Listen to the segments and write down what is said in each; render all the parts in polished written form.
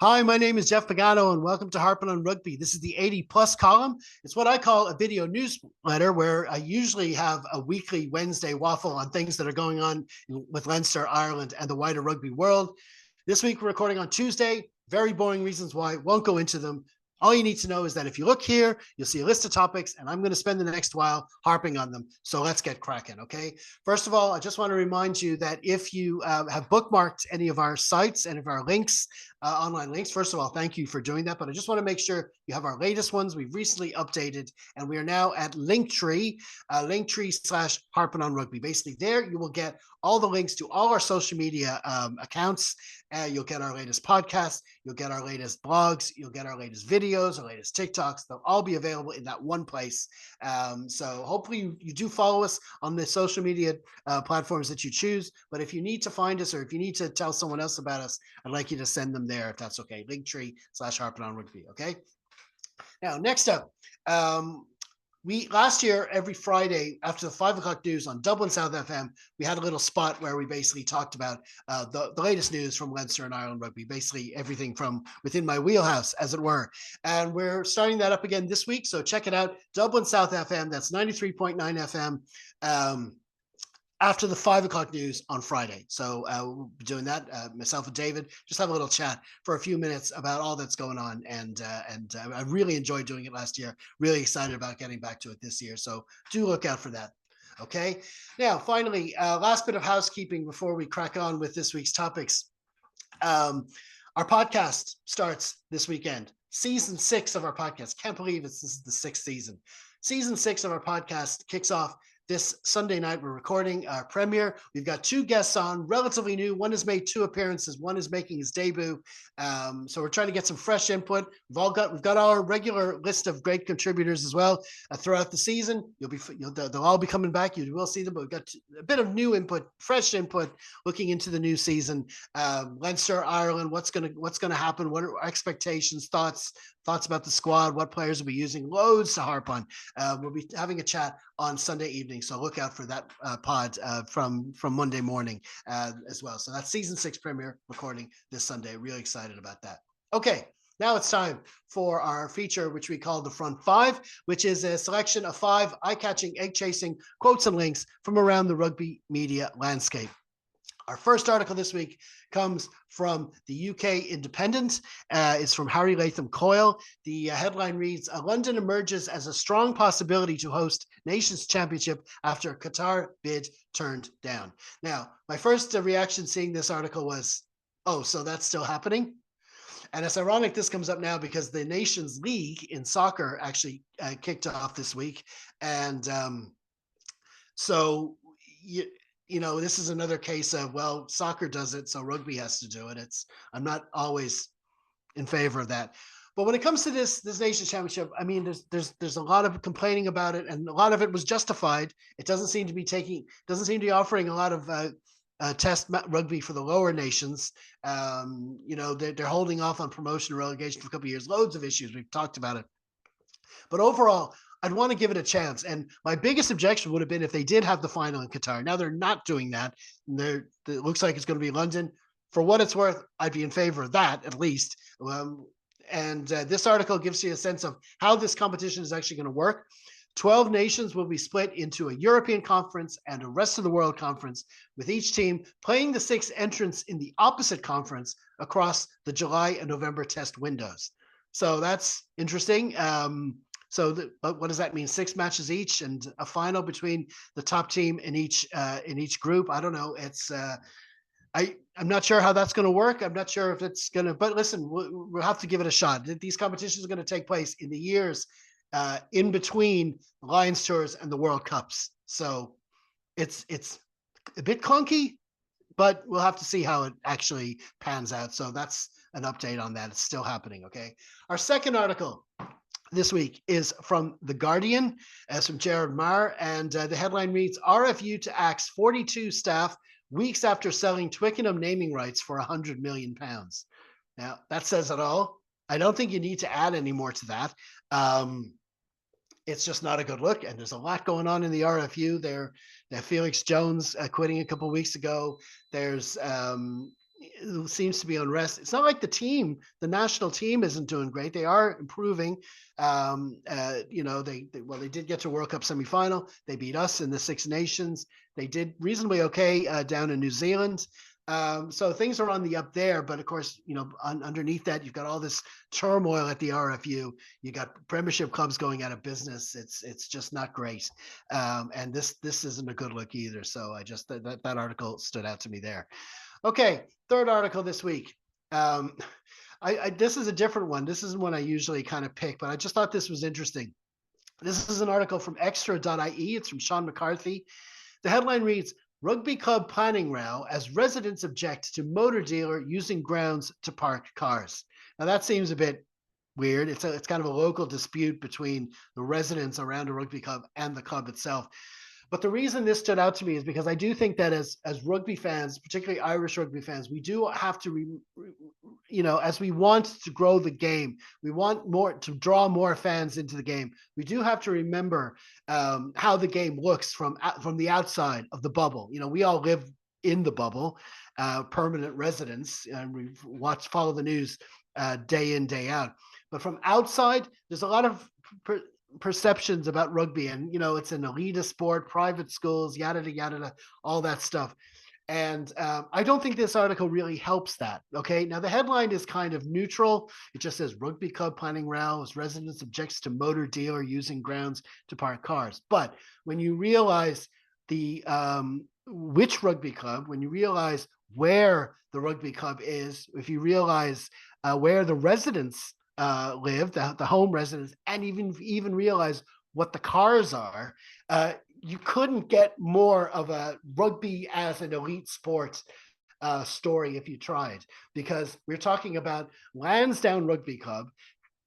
Hi, my name is Jeff Pagano, and welcome to Harping on Rugby. This is the 80 plus column. It's what I call a video newsletter, where I usually have a weekly Wednesday waffle on things that are going on with Leinster, Ireland, and the wider rugby world. This week, we're recording on Tuesday. Very boring reasons why. Won't go into them. All you need to know is that if you look here, you'll see a list of topics, and I'm going to spend the next while harping on them. So let's get cracking, okay? First of all, I just want to remind you that if you have bookmarked any of our sites, any of our links, online links, first of all, thank you for doing that. But I just want to make sure you have our latest ones. We've recently updated, and we are now at Linktree, Linktree/Harping on Rugby. Basically, there you will get all the links to all our social media accounts. You'll get our latest podcasts, you'll get our latest blogs, you'll get our latest videos, our latest TikToks. They'll all be available in that one place. So hopefully you do follow us on the social media platforms that you choose. But if you need to find us, or if you need to tell someone else about us, I'd like you to send them there if that's okay. Linktree/Harping on Rugby. Okay. Now, next up, we last year, every Friday after the 5 o'clock news on Dublin South FM, we had a little spot where we basically talked about the latest news from Leinster and Ireland rugby, basically everything from within my wheelhouse, as it were. And we're starting that up again this week, so check it out. Dublin South FM, that's 93.9 FM. After the 5 o'clock news on Friday. So we'll be doing that. Myself and David just have a little chat for a few minutes about all that's going on. And I really enjoyed doing it last year. Really excited about getting back to it this year. So do look out for that. Okay. Now, finally, last bit of housekeeping before we crack on with this week's topics. Our podcast starts this weekend. Season 6 of our podcast. Can't believe this is the 6th season. Season 6 of our podcast kicks off this Sunday night. We're recording our premiere. We've got 2 guests on, relatively new. One has made 2 appearances. One is making his debut. So we're trying to get some fresh input. We've got our regular list of great contributors as well throughout the season. They'll all be coming back. You will see them, but we've got a bit of new input, fresh input, looking into the new season. Leinster, Ireland. What's gonna happen? What are expectations? Thoughts about the squad? What players will be using? Loads to harp on. We'll be having a chat on Sunday evening, so look out for that pod from Monday morning as well. So that's season 6 premiere recording this Sunday. Really excited about that. Okay, now it's time for our feature, which we call the Front 5, which is a selection of 5 eye-catching, egg-chasing quotes and links from around the rugby media landscape. Our first article this week comes from the UK Independent. It's from Harry Latham Coyle. The headline reads, London emerges as a strong possibility to host Nations Championship after Qatar bid turned down. Now, my first reaction seeing this article was, oh, so that's still happening? And it's ironic this comes up now because the Nations League in soccer actually kicked off this week. And so this is another case of, well, soccer does it, so rugby has to do it. I'm not always in favor of that. But when it comes to this Nations Championship, I mean, there's a lot of complaining about it, and a lot of it was justified. It doesn't seem to be offering a lot of test rugby for the lower nations. They're holding off on promotion and relegation for a couple of years. Loads of issues. We've talked about it. But overall, I'd want to give it a chance. And my biggest objection would have been if they did have the final in Qatar. Now they're not doing that. It looks like it's going to be London. For what it's worth, I'd be in favor of that, at least. This article gives you a sense of how this competition is actually going to work. 12 nations will be split into a European conference and a rest of the world conference, with each team playing the 6th entrants in the opposite conference across the July and November test windows. So that's interesting. What does that mean? 6 matches each and a final between the top team in each group. I don't know. I'm not sure how that's going to work. I'm not sure if it's going to, but listen, we'll have to give it a shot. These competitions are going to take place in the years in between the Lions Tours and the World Cups. So it's a bit clunky, but we'll have to see how it actually pans out. So that's an update on that. It's still happening. Okay. Our second article this week is from The Guardian, as from Jared Marr, and the headline reads, RFU to axe 42 staff weeks after selling Twickenham naming rights for £100 million. Now, that says it all. I don't think you need to add any more to that. It's just not a good look, and there's a lot going on in the RFU. There Felix Jones quitting a couple of weeks ago. There's seems to be unrest. It's not like the national team isn't doing great. They are improving. They did get to World Cup semifinal. They beat us in the Six Nations. They did reasonably okay down in New Zealand. So things are on the up there, but of course, underneath that, you've got all this turmoil at the RFU. You got Premiership clubs going out of business. It's just not great, and this isn't a good look either. So I just that article stood out to me there. Okay, third article this week. Um, this is a different one. This isn't one I usually kind of pick, but I just thought this was interesting. This is an article from extra.ie. It's from Sean McCarthy. The headline reads, Rugby club planning row as residents object to motor dealer using grounds to park cars. Now that seems a bit weird. It's kind of a local dispute between the residents around a rugby club and the club itself. But the reason this stood out to me is because I do think that as rugby fans, particularly Irish rugby fans, we do have to, as we want to grow the game, we want more to draw more fans into the game. We do have to remember how the game looks from the outside of the bubble. We all live in the bubble, permanent residents, and we follow the news day in, day out. But from outside, there's a lot of perceptions about rugby, and it's an elitist sport, private schools, yada yada, all that stuff. And I don't think this article really helps that. Okay, now the headline is kind of neutral. It just says rugby club planning row as residents objects to motor dealer using grounds to park cars. But when you realize the which rugby club, when you realize where the rugby club is, if you realize where the residents live, the home residents, and even realize what the cars are, you couldn't get more of a rugby as an elite sport story if you tried, because we're talking about Lansdowne Rugby Club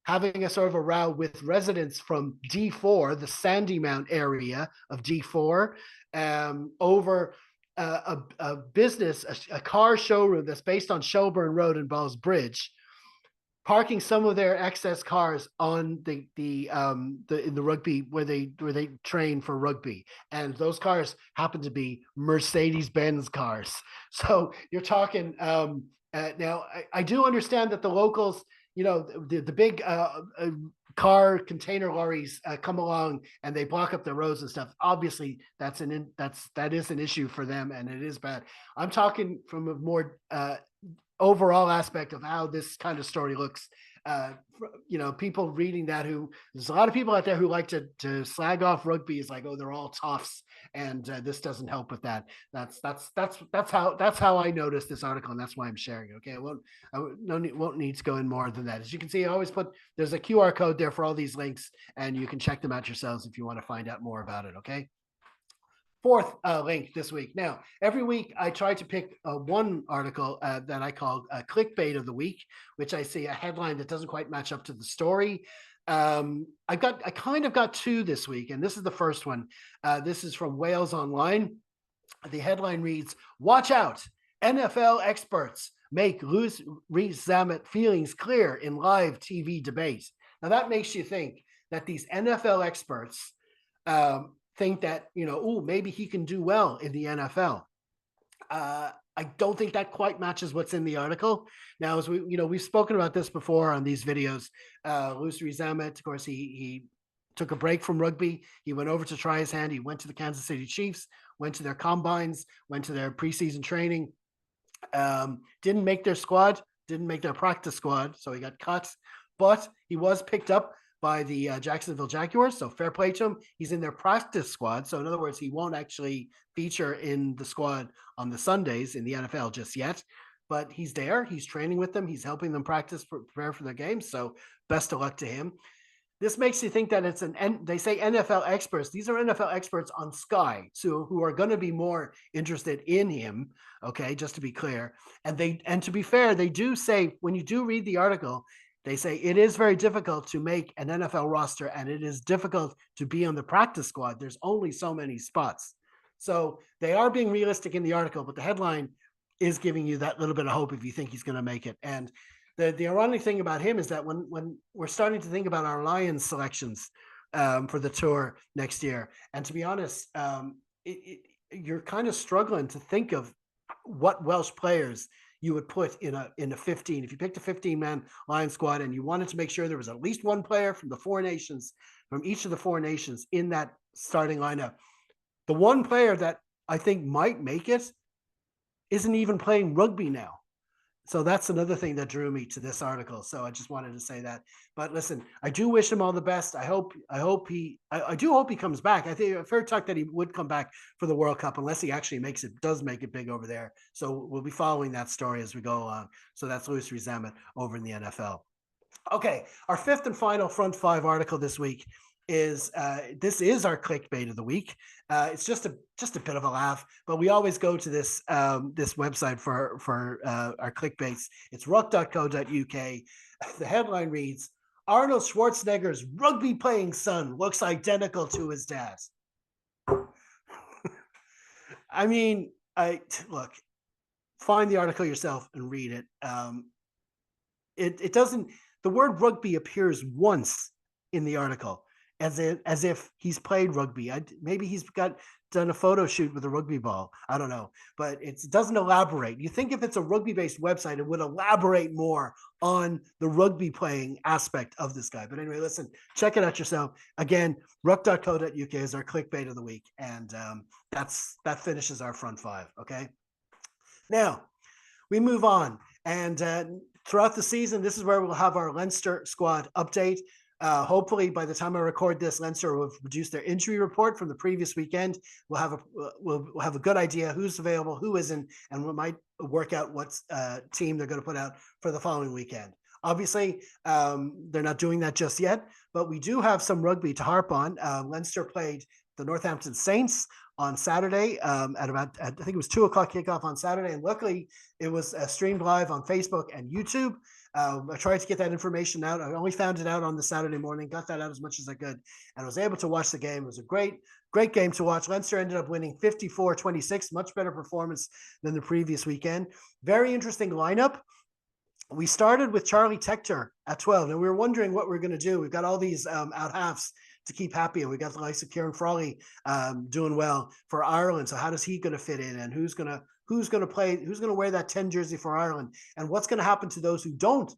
having a sort of a row with residents from D4, the Sandymount area of D4, over a business, a car showroom that's based on Shelburne Road in Balls Bridge, parking some of their excess cars on in the rugby where they train for rugby, and those cars happen to be Mercedes-Benz cars. So you're talking now. I do understand that the locals, the big car container lorries come along and they block up the roads and stuff. Obviously, that is an issue for them, and it is bad. I'm talking from a more overall aspect of how this kind of story looks. People reading that, there's a lot of people out there who like to slag off rugby is like, oh, they're all toffs, and this doesn't help with that. That's how I noticed this article, and that's why I'm sharing it. Okay, won't need to go in more than that. As you can see, I always there's a QR code there for all these links, and you can check them out yourselves if you want to find out more about it. Okay. Fourth link this week. Now, every week I try to pick one article that I call clickbait of the week, which I see a headline that doesn't quite match up to the story. I kind of got two this week, and this is the first one. This is from Wales Online. The headline reads, "Watch out, NFL experts make Rhys Zammit feelings clear in live TV debate." Now that makes you think that these NFL experts think that, maybe he can do well in the NFL. I don't think that quite matches what's in the article. Now, as we've spoken about this before on these videos, Rhys Zammit, of course, he took a break from rugby. He went over to try his hand. He went to the Kansas City Chiefs, went to their combines, went to their preseason training, didn't make their squad, didn't make their practice squad, so he got cut, but he was picked up by the Jacksonville Jaguars, so fair play to him. He's in their practice squad, so in other words, he won't actually feature in the squad on the Sundays in the NFL just yet, but he's there, he's training with them, he's helping them prepare for their games, so best of luck to him. This makes you think that they say NFL experts. These are NFL experts on Sky, so who are going to be more interested in him. Okay, just to be clear, and to be fair, they do say, when you do read the article, they say it is very difficult to make an NFL roster, and it is difficult to be on the practice squad. There's only so many spots. So they are being realistic in the article, but the headline is giving you that little bit of hope if you think he's going to make it. And the ironic thing about him is that when we're starting to think about our Lions selections for the tour next year, and to be honest, you're kind of struggling to think of what Welsh players you would put in a 15. If you picked a 15-man Lion squad and you wanted to make sure there was at least one player from each of the four nations in that starting lineup, the one player that I think might make it isn't even playing rugby now. So that's another thing that drew me to this article. So I just wanted to say that. But listen, I do wish him all the best. I do hope he comes back. I think I've heard talk that he would come back for the World Cup unless he actually does make it big over there. So we'll be following that story as we go along. So that's Louis Rizamet over in the NFL. Okay, our fifth and final front five article this week is this is our clickbait of the week. It's just a bit of a laugh, but we always go to this this website for our clickbaits. It's ruck.co.uk. The headline reads: Arnold Schwarzenegger's rugby playing son looks identical to his dad. I mean, look, find the article yourself and read it. It doesn't. The word rugby appears once in the article, as if he's played rugby. Maybe he's done a photo shoot with a rugby ball. I don't know, but it doesn't elaborate. You think if it's a rugby-based website, it would elaborate more on the rugby playing aspect of this guy. But anyway, listen, check it out yourself. Again, ruck.co.uk is our clickbait of the week, and that finishes our front five. Okay, now we move on, and throughout the season, this is where we'll have our Leinster squad update. Hopefully, by the time I record this, Leinster will have produced their injury report from the previous weekend. We'll have a good idea who's available, who isn't, and we might work out what team they're going to put out for the following weekend. Obviously, they're not doing that just yet, but we do have some rugby to harp on. Leinster played the Northampton Saints on Saturday at about, I think it was 2:00 kickoff on Saturday. And luckily it was streamed live on Facebook and YouTube. I tried to get that information out. I only found it out on the Saturday morning, got that out as much as I could, and was able to watch the game. It was a great game to watch. Leinster ended up winning 54-26, much better performance than the previous weekend. Very interesting lineup. We started with Charlie Tector at 12, and we were wondering what we're going to do. We've got all these out halves to keep happy, and we got the likes of Kieran Frawley doing well for Ireland. So how does he going to fit in, and who's going to play, who's going to wear that 10 jersey for Ireland, and what's going to happen to those who don't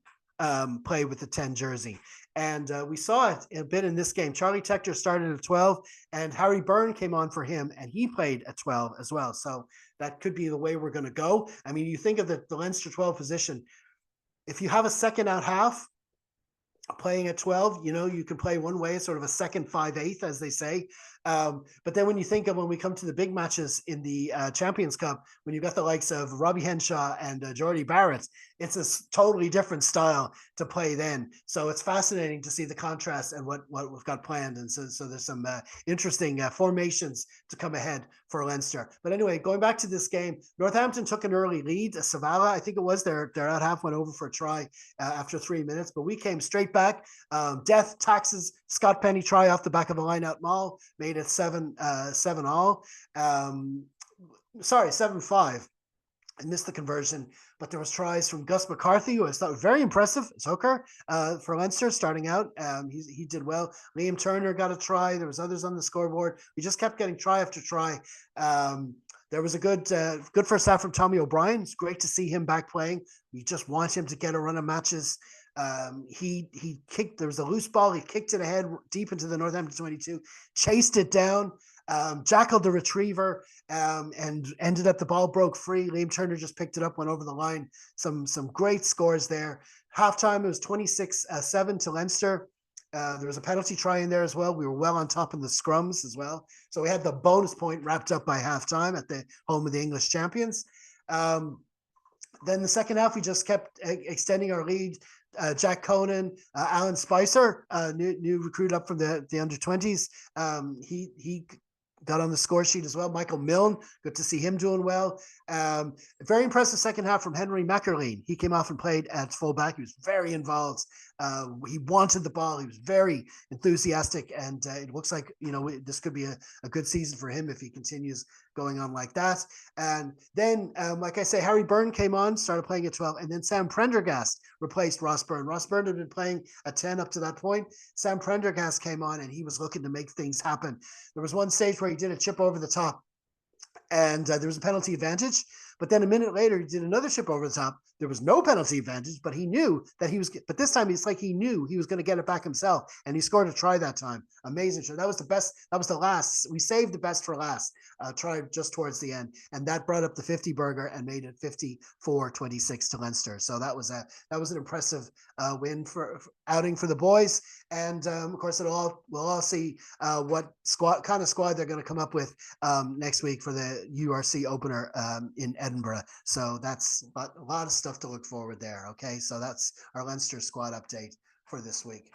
play with the 10 jersey? And we saw it a bit in this game. Charlie Tector started at 12, and Harry Byrne came on for him, and he played at 12 as well. So that could be the way we're going to go. I mean, you think of the Leinster 12 position. If you have a second out half playing at 12, you can play one way, sort of a second 5/8, as they say. But then when you think of when we come to the big matches in the Champions Cup, when you've got the likes of Robbie Henshaw and Jordy Barrett, it's a totally different style to play then. So it's fascinating to see the contrast and what we've got planned. And so there's some interesting formations to come ahead for Leinster. But anyway, going back to this game, Northampton took an early lead. Savala, I think it was, their out half went over for a try after 3 minutes, but we came straight back. Death taxes Scott Penny try off the back of a line-out maul, made it 7-all. 7-5. And missed the conversion, but there was tries from Gus McCarthy, who I thought was very impressive as hooker for Leinster starting out. He did well. Liam Turner got a try. There was others on the scoreboard. We just kept getting try after try. There was a good first half from Tommy O'Brien. It's great to see him back playing. We just want him to get a run of matches. He kicked, there was a loose ball. He kicked it ahead deep into the Northampton 22, chased it down, jackled the retriever, and ended up the ball broke free. Liam Turner just picked it up, went over the line. Some great scores there. Halftime, it was 26-7 to Leinster. There was a penalty try in there as well. We were well on top in the scrums as well. So we had the bonus point wrapped up by halftime at the home of the English champions. Then the second half, we just kept extending our lead. Jack Conan, Alan Spicer, new recruit up from the under-20s. He got on the score sheet as well. Michael Milne, good to see him doing well. Very impressive second half from Henry McErleen. He came off and played at fullback. He was very involved. He wanted the ball. He was very enthusiastic, and it looks like this could be a good season for him if he continues going on like that. And then, like I say, Harry Byrne came on, started playing at 12, and then Sam Prendergast replaced Ross Byrne. Ross Byrne had been playing at 10 up to that point. Sam Prendergast came on, and he was looking to make things happen. There was one stage where he did a chip over the top, and there was a penalty advantage, But then a minute later, he did another chip over the top. There was no penalty advantage, but he knew that he was. But this time, it's like he knew he was going to get it back himself, and he scored a try that time. Amazing try. That was the best. That was the last. We saved the best for last. Try just towards the end, and that brought up the 50 burger and made it 54-26 to Leinster. So that was an impressive win for outing for the boys. And of course, we'll all see what kind of squad they're going to come up with next week for the URC opener in Edinburgh. So that's a lot of stuff to look forward there. Okay, so that's our Leinster squad update for this week.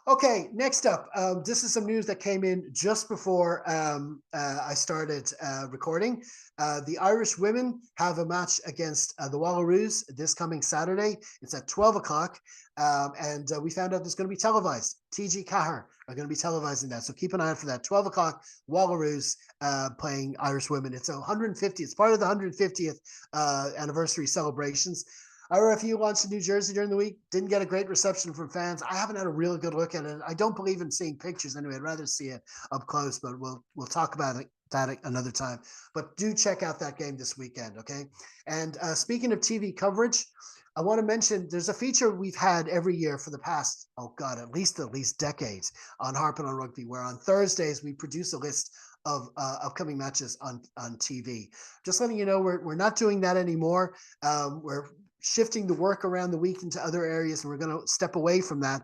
Okay, next up, this is some news that came in just before I started recording. The Irish women have a match against the Walla roos this coming Saturday. It's at 12 o'clock, and we found out it's going to be televised. TG Cahir are going to be televising that, so keep an eye out for that. 12 o'clock, Walla roos playing Irish women. It's 150. It's part of the 150th anniversary celebrations. IRFU launched in New Jersey during the week. Didn't get a great reception from fans. I haven't had a really good look at it. I don't believe in seeing pictures anyway. I'd rather see it up close, but we'll talk about that another time. But do check out that game this weekend, okay? And speaking of TV coverage, I want to mention there's a feature we've had every year for the past, at least decades on Harping on Rugby, where on Thursdays we produce a list of upcoming matches on TV. Just letting you know, we're not doing that anymore. We're shifting the work around the week into other areas, and we're going to step away from that.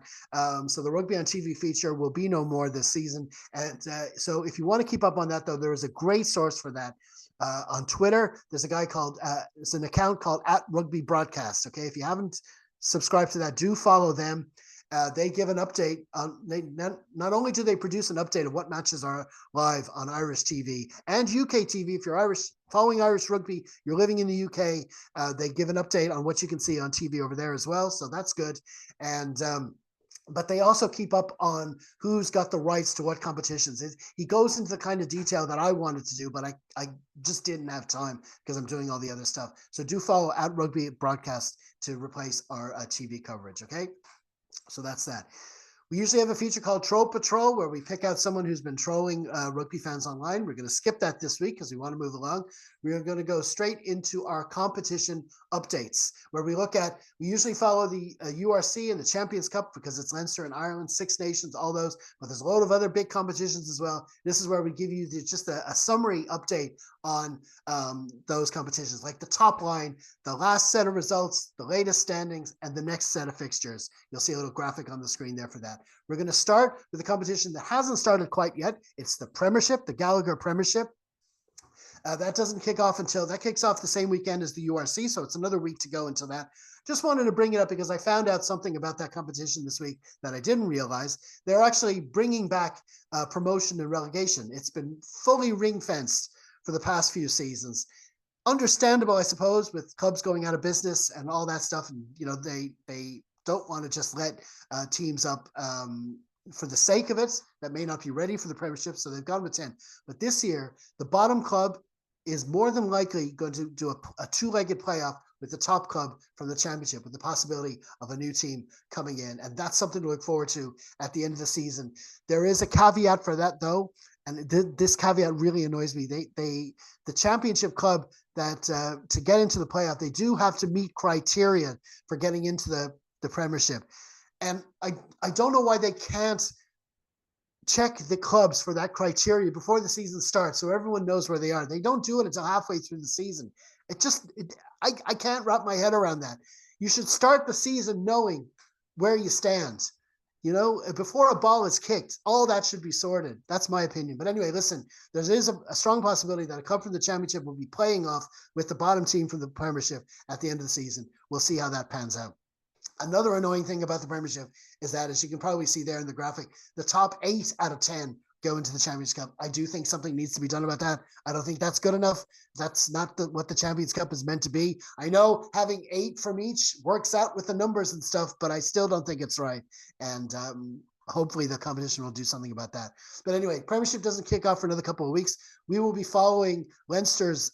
So the Rugby on TV feature will be no more this season. And so if you want to keep up on that, though, there is a great source for that. On Twitter, there's a guy called, it's an account called @RugbyBroadcast. Okay, if you haven't subscribed to that, do follow them. They give an update on. Not only do they produce an update of what matches are live on Irish TV and UK TV. If you're Irish, following Irish rugby, you're living in the UK. They give an update on what you can see on TV over there as well. So that's good. And but they also keep up on who's got the rights to what competitions. He goes into the kind of detail that I wanted to do, but I just didn't have time because I'm doing all the other stuff. So do follow @RugbyBroadcast to replace our TV coverage. Okay. So that's that. We usually have a feature called Troll Patrol where we pick out someone who's been trolling rugby fans online. We're going to skip that this week because we want to move along. We're going to go straight into our competition updates where we usually follow the URC and the Champions Cup because it's Leinster and Ireland, Six Nations, all those, but there's a load of other big competitions as well. This is where we give you just a summary update on those competitions, like the top line, the last set of results, the latest standings, and the next set of fixtures. You'll see a little graphic on the screen there for that. We're going to start with a competition that hasn't started quite yet. It's the Premiership, the Gallagher Premiership. That kicks off the same weekend as the URC, so it's another week to go until that. Just wanted to bring it up because I found out something about that competition this week that I didn't realize. They're actually bringing back promotion and relegation. It's been fully ring-fenced for the past few seasons. Understandable, I suppose, with clubs going out of business and all that stuff. And, they don't want to just let teams up for the sake of it that may not be ready for the Premiership, so they've gone with 10. But this year, the bottom club is more than likely going to do a two-legged playoff with the top club from the Championship, with the possibility of a new team coming in. And that's something to look forward to at the end of the season. There is a caveat for that, though, and this caveat really annoys me. The Championship club that to get into the playoff, they do have to meet criteria for getting into the Premiership. And I don't know why they can't check the clubs for that criteria before the season starts so everyone knows where they are. They don't do it until halfway through the season. I can't wrap my head around that. You should start the season knowing where you stand. Before a ball is kicked, all that should be sorted. That's my opinion. But anyway, listen, there is a strong possibility that a club from the Championship will be playing off with the bottom team from the Premiership at the end of the season. We'll see how that pans out. Another annoying thing about the Premiership is that, as you can probably see there in the graphic, the top 8 out of 10 go into the Champions Cup. I do think something needs to be done about that. I don't think that's good enough. That's not what the Champions Cup is meant to be. I know having 8 from each works out with the numbers and stuff, but I still don't think it's right. And hopefully the competition will do something about that. But anyway, Premiership doesn't kick off for another couple of weeks. We will be following Leinster's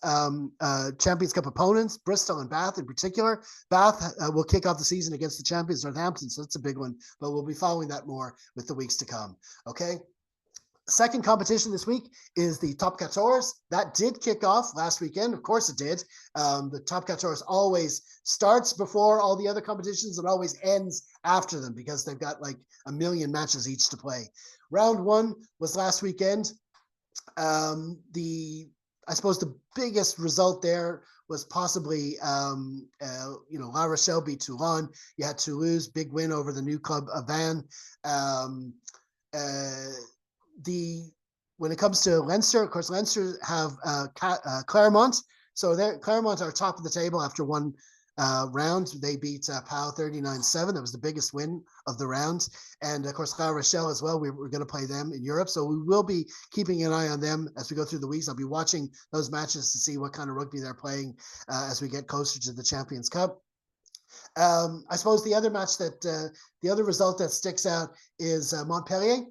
Champions Cup opponents, Bristol and Bath in particular. Bath will kick off the season against the champions Northampton, so that's a big one. But we'll be following that more with the weeks to come. Okay. Second competition this week is the Top 14. That did kick off last weekend. Of course it did. The Top 14 always starts before all the other competitions and always ends after them because they've got like a million matches each to play. Round one was last weekend. I suppose the biggest result there was possibly, La Rochelle beat Toulon. You had Toulouse, big win over the new club of Van. When it comes to Leinster, of course, Leinster have Claremont. So Claremont are top of the table after one round. They beat POW 39-7. That was the biggest win of the round. And of course, La Rochelle as well. We're going to play them in Europe. So we will be keeping an eye on them as we go through the weeks. I'll be watching those matches to see what kind of rugby they're playing as we get closer to the Champions Cup. I suppose the other result that sticks out is Montpellier.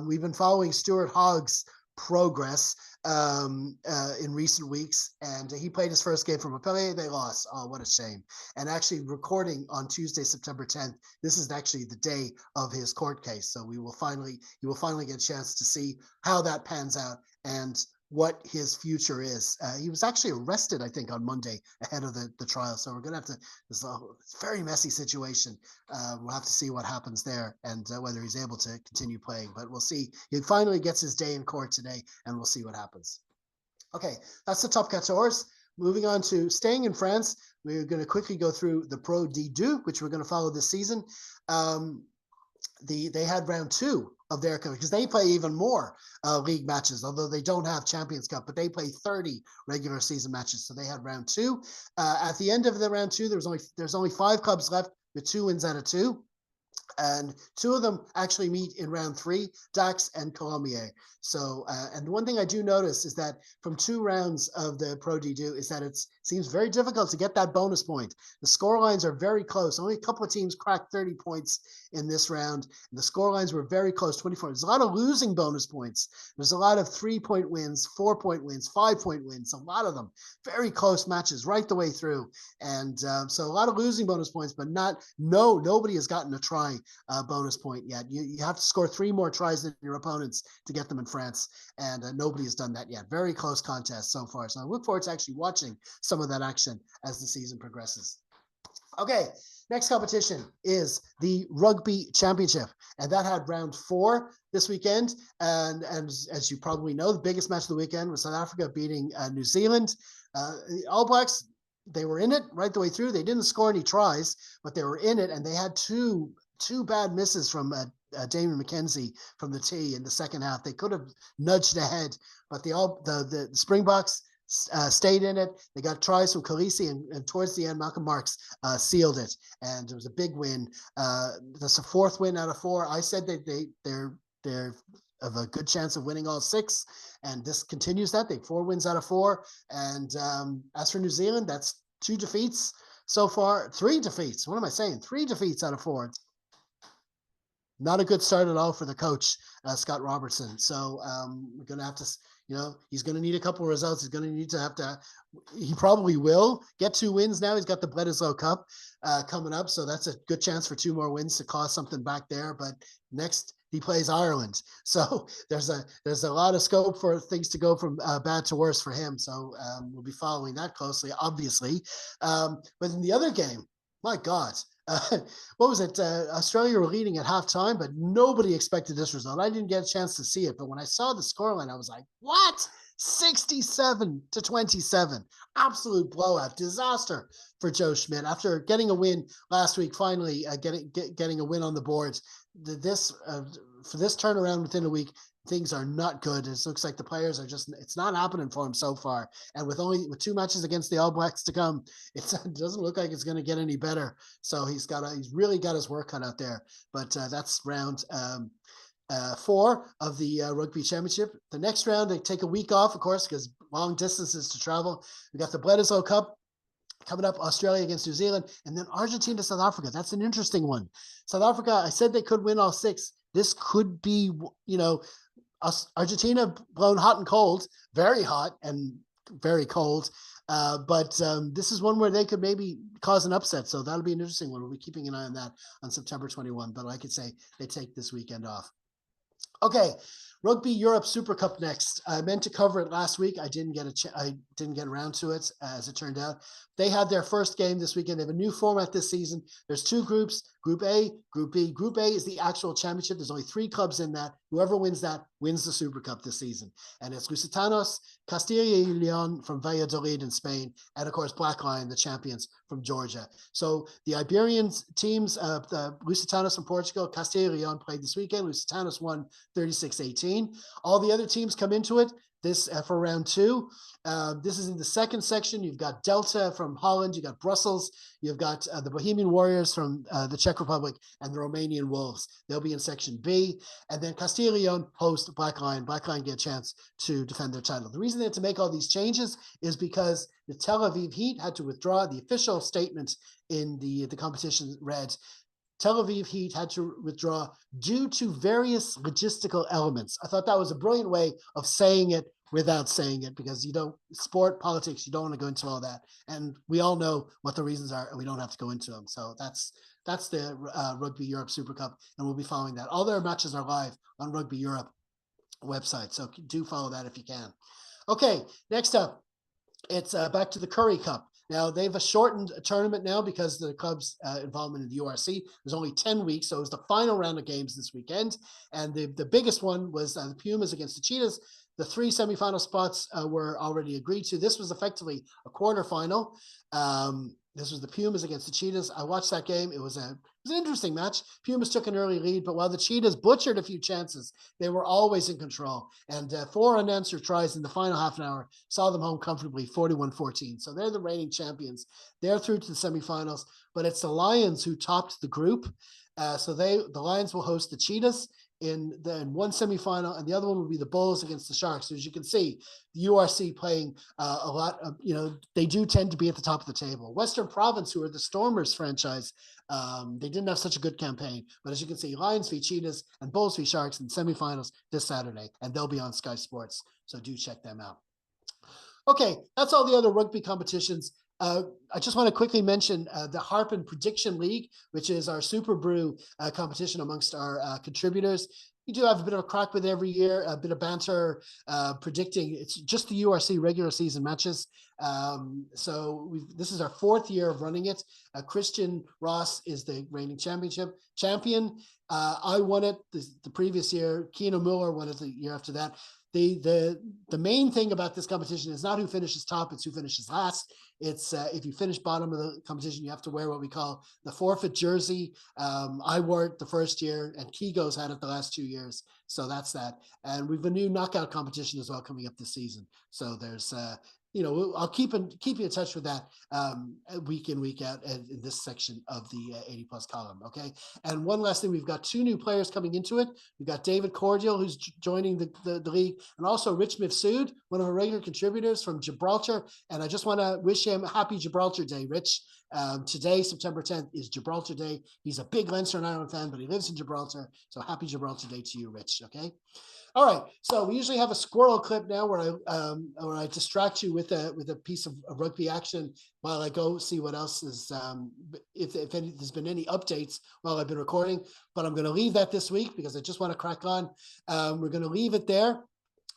We've been following Stuart Hogg's progress in recent weeks, and he played his first game for Montpellier. They lost. Oh, what a shame. And actually recording on Tuesday, September 10th, this is actually the day of his court case. So you will finally get a chance to see how that pans out and what his future is. He was actually arrested, I think, on Monday ahead of the trial. So we're going to have to, it's a very messy situation. We'll have to see what happens there and whether he's able to continue playing. But we'll see. He finally gets his day in court today, and we'll see what happens. Okay, that's the Top 14. Moving on to staying in France, we're going to quickly go through the Pro D2, which we're going to follow this season. They had round two of their because they play even more league matches, although they don't have Champions Cup, but they play 30 regular season matches. So they had round two. At the end of the round two, there's only 5 clubs left with 2 wins out of 2. And 2 of them actually meet in round 3, Dax and Colomiers. So, and one thing I do notice is that from 2 rounds of the Pro D2 is that it seems very difficult to get that bonus point. The score lines are very close. Only a couple of teams cracked 30 points in this round. And the score lines were very close, 24. There's a lot of losing bonus points. There's a lot of 3-point wins, 4-point wins, 5-point wins, a lot of them. Very close matches right the way through. And so a lot of losing bonus points, but nobody has gotten a try bonus point yet. You have to score 3 more tries than your opponents to get them in France, and nobody has done that yet. Very close contest so far. So I look forward to actually watching some of that action as the season progresses. Okay, next competition is the Rugby Championship, and that had round 4 this weekend. And as you probably know, the biggest match of the weekend was South Africa beating New Zealand. The All Blacks, they were in it right the way through. They didn't score any tries, but they were in it, and they had two bad misses from Damon McKenzie from the tee in the second half. They could have nudged ahead, but the Springboks stayed in it. They got tries from Khaleesi, and towards the end, Malcolm Marks sealed it, and it was a big win. That's a 4th win out of 4. I said that they're of a good chance of winning all 6, and this continues that. They 4 wins out of 4, and as for New Zealand, that's 2 defeats so far. 3 defeats. What am I saying? 3 defeats out of 4. Not a good start at all for the coach, Scott Robertson. So we're going to have to, he's going to need a couple of results. He's going to need he probably will get 2 wins now. He's got the Bledisloe Cup coming up. So that's a good chance for 2 more wins to cause something back there. But next he plays Ireland. So there's a lot of scope for things to go from bad to worse for him. So we'll be following that closely, obviously. But in the other game, my God, what was it? Australia were leading at halftime, but nobody expected this result. I didn't get a chance to see it, but when I saw the scoreline, I was like, what? 67-27. Absolute blowout. Disaster for Joe Schmidt. After getting a win last week, finally getting a win on the board. For this turnaround within a week, things are not good. It looks like the players are it's not happening for him so far. And with 2 matches against the All Blacks to come, it doesn't look like it's going to get any better. So he's really got his work cut out there. But that's round 4 of the Rugby Championship. The next round, they take a week off, of course, because long distances to travel. We got the Bledisloe Cup coming up, Australia against New Zealand, and then Argentina, South Africa. That's an interesting one. South Africa, I said they could win all 6. This could be, Argentina blown hot and cold, very hot and very cold. But this is one where they could maybe cause an upset. So that'll be an interesting one. We'll be keeping an eye on that on September 21. But like I say, they take this weekend off. Okay, Rugby Europe Super Cup next. I meant to cover it last week. I didn't get around to it, as it turned out. They had their first game this weekend. They have a new format this season. There's two groups, Group A, Group B. Group A is the actual championship. There's only 3 clubs in that. Whoever wins that wins the Super Cup this season. And it's Lusitanos, Castilla y León from Valladolid in Spain, and of course Black Lion, the champions from Georgia. So the Iberian teams, the Lusitanos from Portugal, Castilla y León played this weekend. Lusitanos won 36-18. All the other teams come into it this for round 2. This is in the second section. You've got Delta from Holland, you got Brussels, you've got the Bohemian Warriors from the Czech Republic, and the Romanian Wolves. They'll be in section B. And then Castilla y León host Black Lion. Black Lion get a chance to defend their title. The reason they had to make all these changes is because the Tel Aviv Heat had to withdraw. The official statement in the competition read, Tel Aviv Heat had to withdraw due to various logistical elements. I thought that was a brilliant way of saying it without saying it, because sport, politics, you don't want to go into all that. And we all know what the reasons are, and we don't have to go into them. So that's the Rugby Europe Super Cup, and we'll be following that. All their matches are live on Rugby Europe website, so do follow that if you can. Okay, next up, it's back to the Currie Cup. Now, they've a shortened tournament now because of the club's involvement in the URC. There's only 10 weeks, so it was the final round of games this weekend. And the biggest one was the Pumas against the Cheetahs. The 3 semifinal spots were already agreed to. This was effectively a quarterfinal. This was the Pumas against the Cheetahs. I watched that game. It was an interesting match. Pumas took an early lead, but while the Cheetahs butchered a few chances, they were always in control. And 4 unanswered tries in the final half an hour saw them home comfortably, 41-14. So they're the reigning champions. They're through to the semifinals, but it's the Lions who topped the group. So the Lions will host the Cheetahs in one semifinal, and the other one will be the Bulls against the Sharks. So as you can see, the URC playing a lot of, they do tend to be at the top of the table. Western Province, who are the Stormers franchise, they didn't have such a good campaign. But as you can see, Lions v Cheetahs and Bulls v Sharks in semifinals this Saturday, and they'll be on Sky Sports. So do check them out. Okay, that's all the other rugby competitions. I just want to quickly mention the Harpen Prediction League, which is our Super Brew competition amongst our contributors. We do have a bit of a crack with it every year, a bit of banter, predicting. It's just the URC regular season matches. So this is our 4th year of running it. Christian Ross is the reigning champion. I won it the previous year. Keno Muller won it the year after that. The main thing about this competition is not who finishes top, it's who finishes last. It's if you finish bottom of the competition, you have to wear what we call the forfeit jersey. I wore it the first year, and Kigo's had it the last 2 years. So that's that. And we've a new knockout competition as well coming up this season. So there's I'll keep you in touch with that week in, week out in this section of the 80 plus column. Okay. And one last thing, we've got 2 new players coming into it. We've got David Cordial, who's joining the league, and also Rich Mifsud, one of our regular contributors from Gibraltar. And I just want to wish him happy Gibraltar Day, Rich. Today, September 10th, is Gibraltar Day. He's a big Leinster and Ireland fan, but he lives in Gibraltar. So happy Gibraltar Day to you, Rich. Okay. All right, so we usually have a squirrel clip now where I distract you with a piece of rugby action while I go see what else is if there's been any updates while I've been recording. But I'm going to leave that this week because I just want to crack on. We're going to leave it there.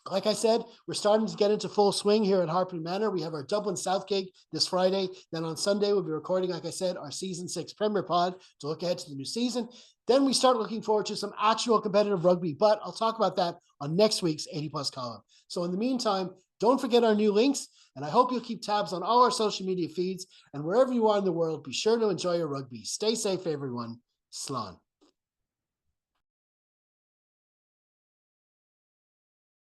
Like I said, we're starting to get into full swing here at Harpen Manor. We have our Dublin South gig this Friday. Then on Sunday, we'll be recording, like I said, our Season 6 Premier Pod to look ahead to the new season. Then we start looking forward to some actual competitive rugby, but I'll talk about that on next week's 80 Plus column. So in the meantime, don't forget our new links, and I hope you'll keep tabs on all our social media feeds. And wherever you are in the world, be sure to enjoy your rugby. Stay safe, everyone. Slán.